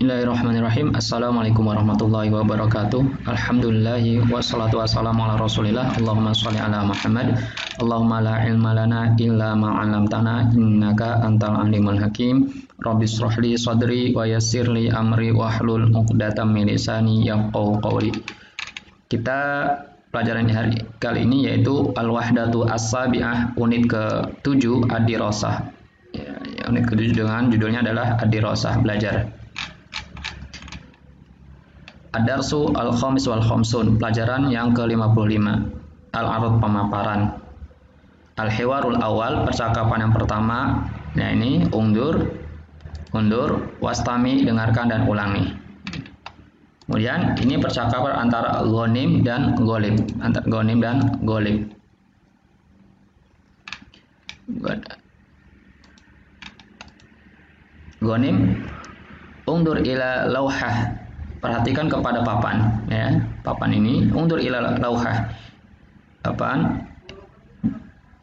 Bismillahirrahmanirrahim. Assalamualaikum warahmatullahi wabarakatuh. Alhamdulillahi wassalatu wassalamu ala rasulillah. Allahumma sholli ala Muhammad. Allahumma la ilma lana illa ma 'allamtana innaka antal alimul hakim. Rabbi shrah li sadri wa yassir li amri wahlul 'uqdatam min lisani yafqahu qawli. Kita pelajaran hari kali ini yaitu Al-Wahdatu As-Sabi'ah unit ke-7 Ad-Dirasah. Unit ke-7 dengan judulnya adalah Ad-Dirasah, belajar. Ad-Darsu Al-Khamis wal Khamsun, pelajaran yang ke-55. Al-Arad, pemaparan. Al-Hiwarul Awal, percakapan yang pertama. Nah ini undur, wastami, dengarkan dan ulangi. Kemudian ini percakapan antara ghanim dan ghalib, Ghanim, undur ila lauhah, perhatikan kepada papan, ya. Papan ini undur ila lauhah. Papan.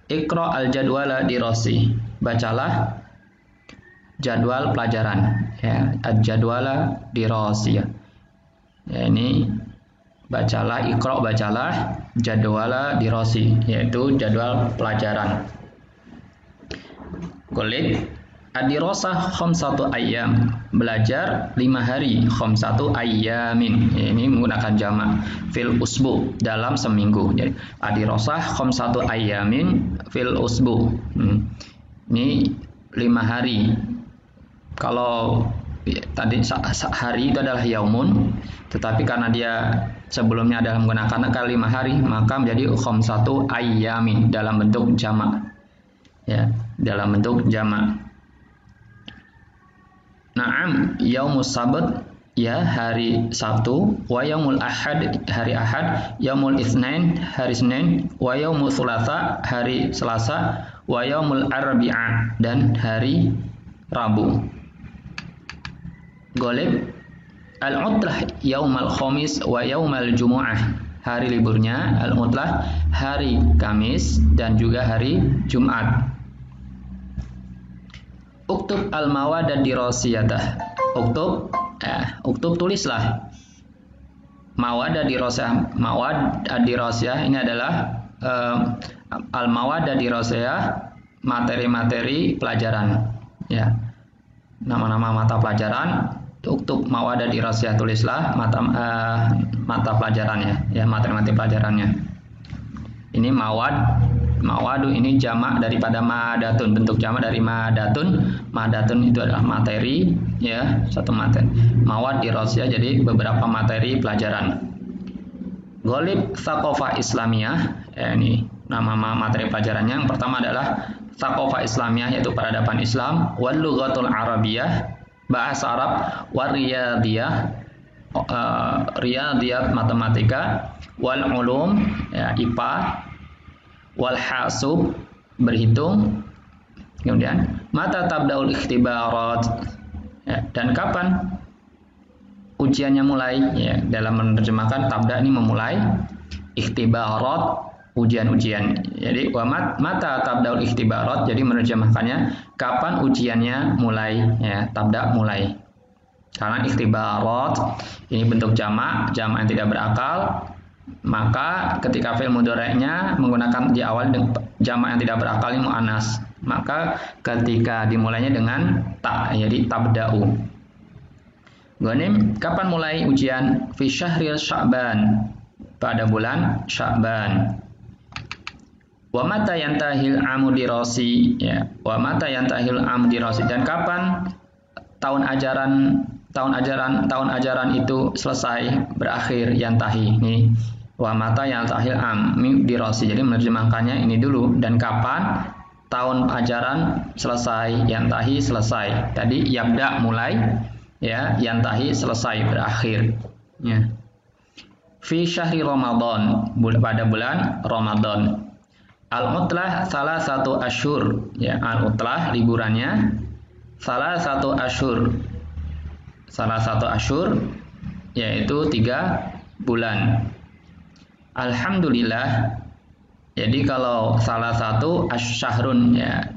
Iqra al-jadwala dirasi. Bacalah jadwal pelajaran, ya. Al-jadwala dirasi. Ya, ini bacalah, iqra bacalah, jadwala dirasi, yaitu jadwal pelajaran. Golib Ad-dirasah khamsatu ayyam, belajar 5 hari, khamsatu ayyamin, ini menggunakan jamak, fil usbu, dalam seminggu. Jadi ad-dirasah khamsatu ayyamin fil usbu. Ini 5 hari. Kalau tadi hari itu adalah yaumun, tetapi karena dia sebelumnya adalah menggunakan kali 5 hari, maka menjadi khamsatu ayyamin dalam bentuk jamak. Ya, dalam bentuk jamak. Naam, yaumus sabt, ya hari Sabtu, wa yaumul ahad, hari Ahad, yaumul itsnain, hari Senin, wa yaumul tsulatsa, hari Selasa, wa yaumul arbi'a, dan hari Rabu. Golib al-utlah yaumal khamis wa yaumal jumu'ah, hari liburnya al-utlah hari Kamis dan juga hari Jumat. Uktub al-mawad ad-dirasiyatah. Uktub tulislah. Mawad ad-dirasiyah. Mawad ad-dirasiyah ini adalah al-mawad ad-dirasiyah, materi-materi pelajaran. Ya. Nama-nama mata pelajaran. Uktub mawad ad-dirasiyah, tulislah mata pelajarannya, ya, materi-materi pelajarannya. Ini mawadu ini jamak daripada madatun, bentuk jamak dari madatun. Madatun itu adalah materi, ya, satu materi. Mawad dirasiyah, jadi beberapa materi pelajaran. Ghalib tsaqafah islamiyah, ya, ini nama materi pelajarannya. Yang pertama adalah tsaqafah islamiyah, yaitu peradaban Islam, wal lughatul arabiyah, bahasa Arab, war riyadiyah, riyadiyat matematika, wal ulum, ya, IPA, wal hasub, berhitung. Kemudian mata tabdaul ikhtibarat, ya, dan kapan ujiannya mulai, ya. Dalam menerjemahkan tabda ini memulai, ikhtibarat ujian-ujian. Jadi mata tabdaul ikhtibarat, jadi menerjemahkannya kapan ujiannya mulai, ya, tabda mulai. Karena ikhtibarat ini bentuk jamak yang tidak berakal, maka ketika fi'il mudhari'nya menggunakan di awal jamak yang tidak berakal ini muannas, maka ketika dimulainya dengan ta, jadi tabda'u. Ghanim, kapan mulai ujian? Fi syahril Sya'ban, pada bulan Sya'ban. Wa mata yantahil amu dirasi, ya, wa mata yantahil amu dirasi, dan kapan tahun ajaran itu selesai, berakhir, yantahi. Ini wa mata yantahil am dirasi, jadi menerjemahkannya ini dulu, dan kapan tahun ajaran selesai, yantahi selesai. Tadi yabda mulai, ya, yantahi selesai, berakhir, ya. Fi syahri Ramadan, pada bulan Ramadan. Al-utlah salah satu asyur, ya, al-utlah liburannya salah satu asyur, yaitu 3 bulan. Alhamdulillah, jadi kalau salah satu asyahrun, ya,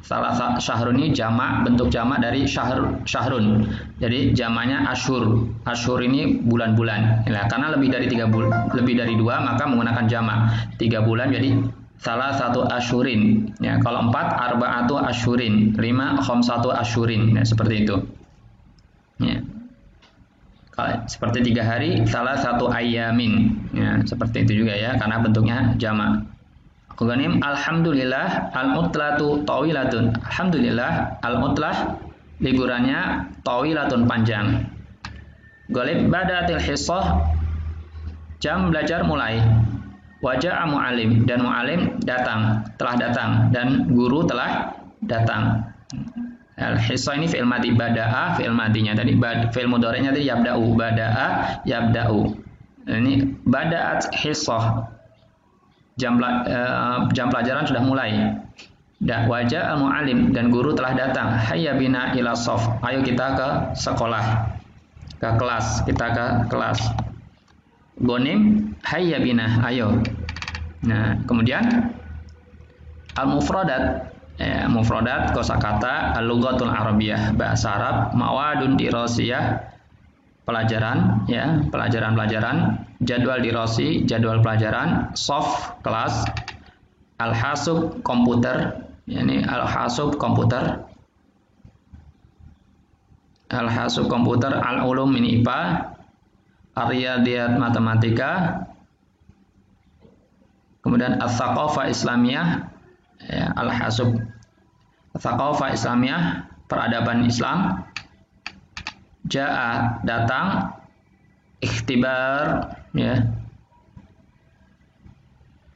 Salah syahrun ini jamak, bentuk jamak dari syahrun. Jadi jamaknya asyhur. Asyhur ini bulan-bulan. Ya, karena lebih dari 3 bulan, lebih dari 2 maka menggunakan jamak. 3 bulan jadi salah satu asyurin. Ya, kalau 4 arba'atu asyurin, 5 khamsatu asyurin. Ya, seperti itu. Ya. Kalau seperti 3 hari salah satu ayamin. Ya, seperti itu juga ya karena bentuknya jamak. Ghanim, alhamdulillah al-utlatu tawilatun. Alhamdulillah al-utlah liburannya tawilatun panjang. Ghalib badatil hissah jam belajar mulai. Waja'a mu'alim dan mu'alim datang, telah datang dan guru telah datang. Al-hissah ini fi'il madhi bada'a fi'il madhinya tadi fi'il mudhari'nya tadi yabda'u bada'a yabda'u. Ini bada'at hissah. Jam pelajaran sudah mulai. Wajah al-mu'alim dan guru telah datang. Hayya bina ila sof. Ayo kita ke sekolah, ke kelas. Kita ke kelas. Gonim hayya bina. Ayo. Nah, kemudian al-mufradat. Mufradat kosakata al-lughatul arabiyah, bahasa Arab, mawadun dirasiyah, pelajaran ya, pelajaran jadwal dirasi, jadwal pelajaran, soft kelas, al-hasub komputer, yakni al-hasub komputer, al-hasub komputer, al-ulum ini IPA, ar-riyadiyat matematika, kemudian al-thaqafah islamiyah, ya, al-hasub al-thaqafah islamiyah, peradaban Islam, ja'a datang, ikhtibar ya,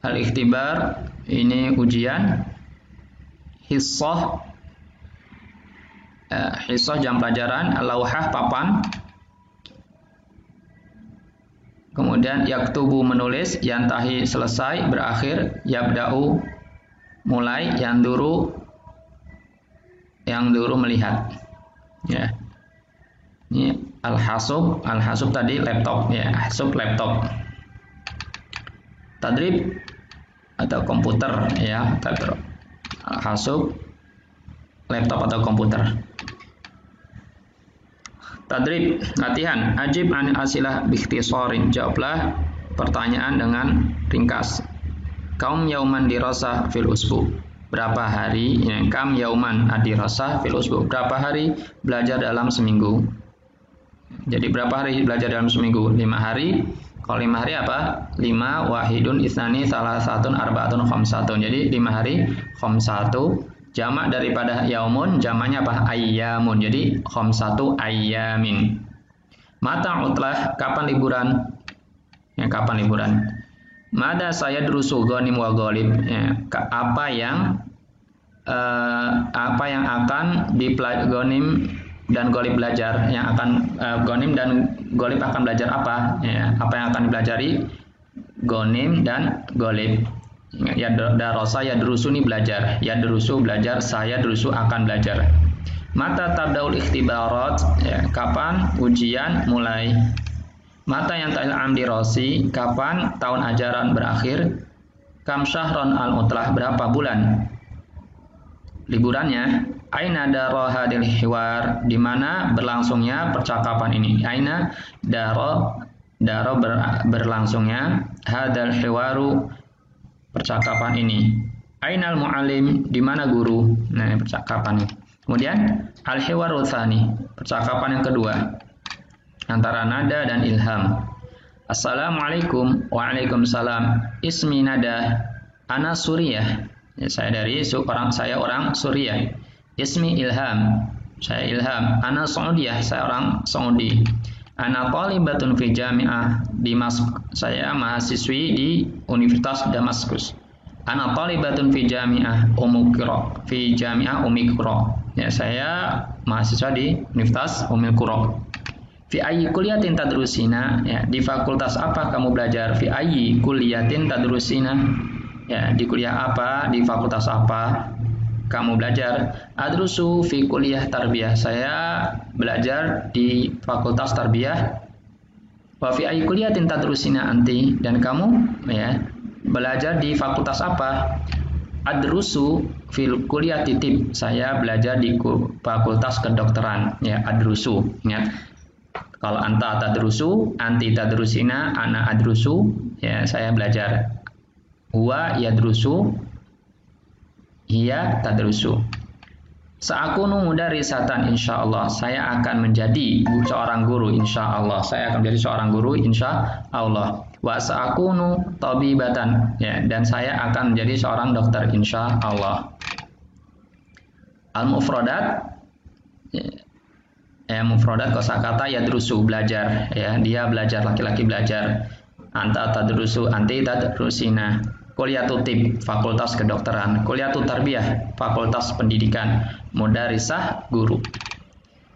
al-ikhtibar ini ujian, hissah hissah jam pelajaran, lauhah papan, kemudian yaktubu menulis, yantahi selesai berakhir, yabda'u mulai, yanduru melihat ya. Ini al-hasub tadi laptop ya, hasub laptop. Tadrib atau komputer ya, al-hasub laptop atau komputer. Tadrib latihan, ajib an asilah biikhtisarin, jawablah pertanyaan dengan ringkas. Kaum yauman dirasah fil usbu, berapa hari ya, kam yauman adirasah fil usbu, berapa hari belajar dalam seminggu. Jadi berapa hari belajar dalam seminggu? 5 hari. Kalau 5 hari apa? 5 wahidun isnani salah satun arba'atun khamsatun. Jadi 5 hari khamsatu. Jamak daripada yaumun, jamaknya apa? Ayyamun. Jadi khamsatu ayyamin. Mata utlah, kapan liburan? Ya, kapan liburan? Mada saya durusu ghanim wa ghalib. Ya, apa yang akan dipelajari ghanim dan golib belajar, yang akan gonim dan golib akan belajar apa ya, apa yang akan dipelajari gonim dan golib ya. Darosa ya durusu ini belajar, ya durusu belajar, saya durusu akan belajar. Mata tabdaul ikhtibarat ya, kapan ujian mulai. Mata yang ta'il amdirasi, kapan tahun ajaran berakhir. Kam syahron al-utlah, berapa bulan liburannya. Aina daro hadil hiwar, di mana berlangsungnya percakapan ini. Aina daro berlangsungnya hadal hiwaru, percakapan ini. Ainal mu'alim, di mana guru. Nah, percakapan ini. Kemudian al hiwaru tsani, percakapan yang kedua antara nada dan ilham. Assalamualaikum. Waalaikumsalam. Ismi nada, ana Suriah. Ya, saya orang Suriah. Ismi Ilham, saya Ilham. Ana Saudiyah, saya orang Saudi. Ana thalibatun fi jami'ah saya mahasiswi di Universitas Damaskus. Ana thalibatun fi jami'ah Ummi Qura. Ya, saya mahasiswa di Universitas Ummi Qura. Fi ayyi kulliyatin tadrusina, ya, di fakultas apa kamu belajar? Fi ayyi kulliyatin tadrusina, ya, di kuliah apa, di fakultas apa kamu belajar? Adrusu fi kuliah tarbiyah, saya belajar di fakultas tarbiyah. Wa fi ayyi kuliyatin tadrusina anti, dan kamu ya belajar di fakultas apa? Adrusu fil kuliah titip. Saya belajar di fakultas kedokteran. Ya, adrusu. Ingat. Kalau anta tadrusu, anti tadrusina, ana adrusu. Ya, saya belajar. Huwa yadrusu, hiya tadrusu. Sa'akunu mudarisatan insyaallah. Saya akan menjadi seorang guru insyaallah. Saya akan menjadi seorang guru insyaallah. Wa sa'akunu tabibatan. Ya, dan saya akan menjadi seorang dokter insyaallah. Al-mufradat mufradat kosakata yadrusu belajar, ya, dia belajar, laki-laki belajar. Anta tadrusu, anti tadrusina. Kuliahut tib, fakultas kedokteran. Kuliahut tarbiyah, fakultas pendidikan. Mudarisah, guru.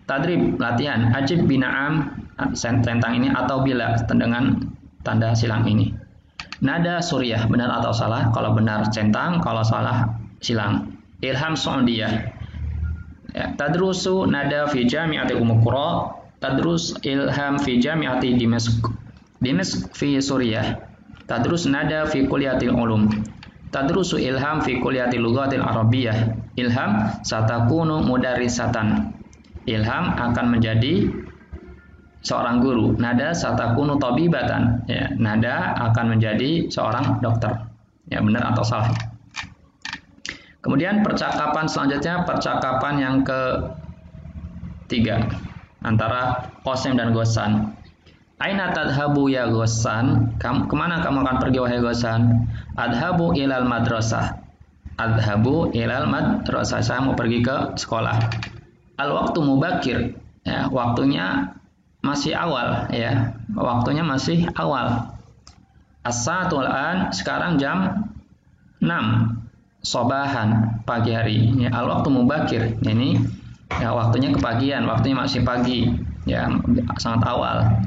Tadrib, latihan. Ajib bina'am, tentang ini atau bila, dengan tanda silang ini. Nada suriah, benar atau salah? Kalau benar centang, kalau salah silang. Ilham Saudiyah. Ya, tadrusu nada fi jami'ati Qura, tadrus ilham fi jami'ati Dimashq fi Suriah, tadrus nada fi kulliyatil ulum, tadrusu ilham fi kulliyatil lughatil arabiyyah. Ilham satakunu mudarrisatan. Ilham akan menjadi seorang guru. Nada satakunu tabibatan. Ya, nada akan menjadi seorang dokter. Ya, benar atau salah? Kemudian percakapan selanjutnya, percakapan yang ketiga antara Qasim dan Ghassan. Aina tadhabu ya Ghassan? Kemana kamu akan pergi wahai Ghassan? Adhabu ilal madrasah. Adhabu ilal madrasah. Saya mau pergi ke sekolah. Al waktu mubakir. Ya, waktunya masih awal, ya. Waktunya masih awal. As-sa'atul an, sekarang jam 6. Sobahan, pagi hari. Ya, al waktu mubakir. Ini ya, waktunya kepagian, waktunya masih pagi, ya, sangat awal.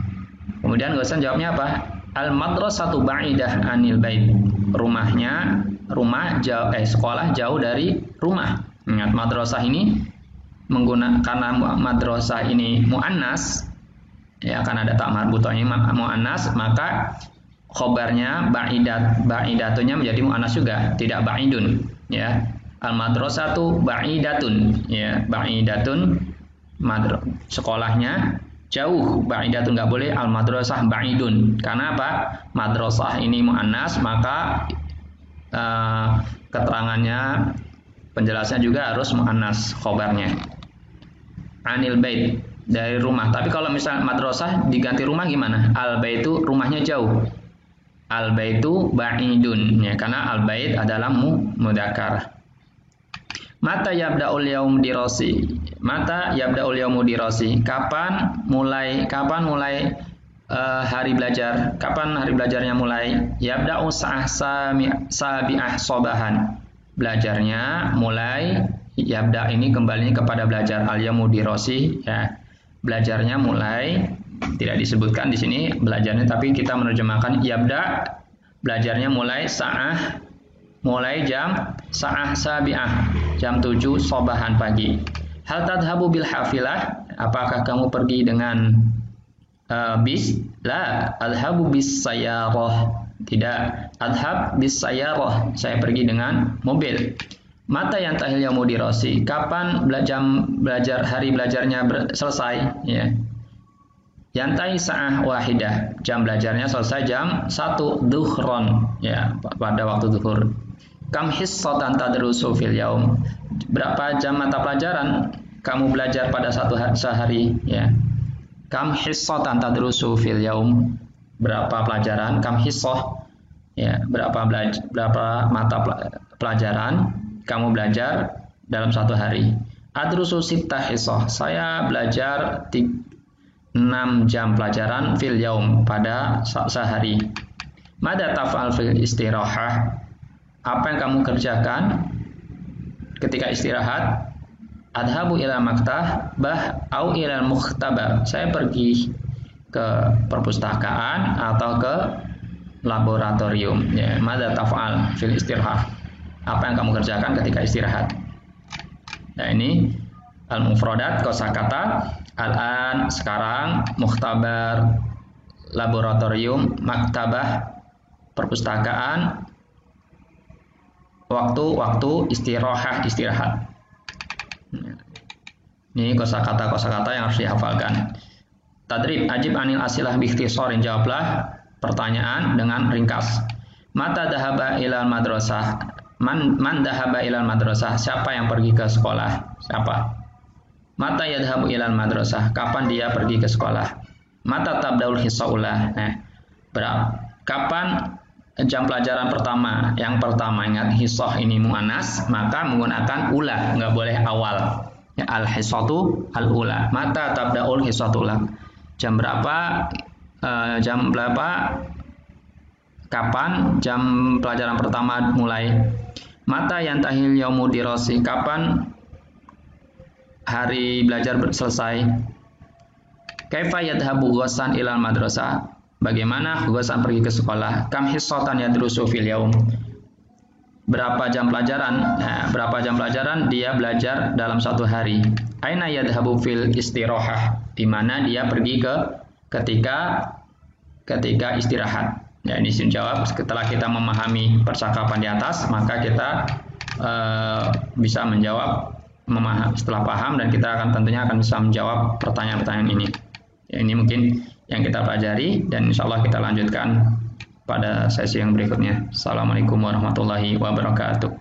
Kemudian Ghassan jawabnya apa? Al madrasatu ba'idah anil bait. Sekolah jauh dari rumah. Ingat, madrasah ini karena madrasah ini muannas, ya, akan ada tak marbutohnya muannas, maka khobarnya ba'idatunya menjadi mu'annas juga, tidak ba'idun, ya. Al madrasatu ba'idatun, ya, ba'idatun, sekolahnya jauh, ba'idatun enggak boleh, al madrasah ba'idun. Karena apa? Madrasah ini mu'annas, maka keterangannya, penjelasannya juga harus mu'annas khobarnya. Anil bait, dari rumah. Tapi kalau misalnya madrasah diganti rumah gimana? Al baitu, rumahnya jauh. Al baitu ba'idun, ya, karena al bait adalah mudzakkar. Mata yabda'ul yaum dirasi. Mata yabda'ul yaumu dirasi. Kapan mulai hari belajar? Kapan hari belajarnya mulai? Yabda'u sabi'ah sobahan. Belajarnya mulai, yabda ini kembali kepada belajar, al yaumu dirasi, ya. Belajarnya mulai, tidak disebutkan di sini belajarnya, tapi kita menerjemahkan yabda, belajarnya mulai mulai jam sabi'ah, jam 7 sobahan pagi. Hal tadhabu bil hafilah, apakah kamu pergi dengan bis? La, adhabu bis sayyarah. Tidak, adhab bis sayyarah, saya pergi dengan mobil. Mata yang tahil yaumu dirasi, kapan hari belajarnya selesai, ya. Yantai sa'ah wahidah, jam belajarnya selesai jam 1 duhron, ya, pada waktu zuhur. Kam hissatan tadrusu fil yaum, berapa jam mata pelajaran kamu belajar pada sehari, ya. Kam hissatan tadrusu fil yaum, berapa pelajaran? Kam hissah, ya, berapa mata pelajaran kamu belajar dalam satu hari. Adrusu sittah hissah, saya belajar 6 jam pelajaran fil yaum, pada sehari. Mada taf'al fil istirahah, apa yang kamu kerjakan ketika istirahat? Adhabu ila maktabah au ila mukhtabar, saya pergi ke perpustakaan atau ke laboratorium, ya. Mada taf'al fil istirahah, apa yang kamu kerjakan ketika istirahat? Nah, ini al-mufradat kosakata. Al-an, sekarang, mukhtabar, laboratorium, maktabah, perpustakaan, waktu-waktu istirahat. Ini kosakata yang harus dihafalkan. Tadrib, ajib anil asilah biikhtisarin, jawablah pertanyaan dengan ringkas. Mata dahaba ilal madrasah. Man dahaba ilal madrasah. Siapa yang pergi ke sekolah? Siapa? Mata yadhabu ilal madrasah. Kapan dia pergi ke sekolah? Mata tabdaul hisaulah. Nah, kapan jam pelajaran pertama? Yang pertama, ingat hisah ini muannas, maka menggunakan ula, nggak boleh awal. Ya, al-hisatu al-ula. Mata tabdaul hisatullah. Jam berapa? Kapan jam pelajaran pertama mulai? Mata yantahil yaumud dirasi. Kapan hari belajar selesai? Kaifa yadhabu ghasan ilal madrasah? Bagaimana ghasan pergi ke sekolah? Kam hissatan yadrusu fil yaum? Berapa jam pelajaran? Nah, berapa jam pelajaran dia belajar dalam satu hari? Aina yadhabu fil istirahah? Di mana dia pergi ketika istirahat? Ya, ini jawab. Setelah kita memahami percakapan di atas, maka kita bisa menjawab setelah paham, dan kita tentunya akan bisa menjawab pertanyaan-pertanyaan ini. Ya, ini mungkin yang kita pelajari, dan insya Allah kita lanjutkan pada sesi yang berikutnya. Assalamualaikum warahmatullahi wabarakatuh.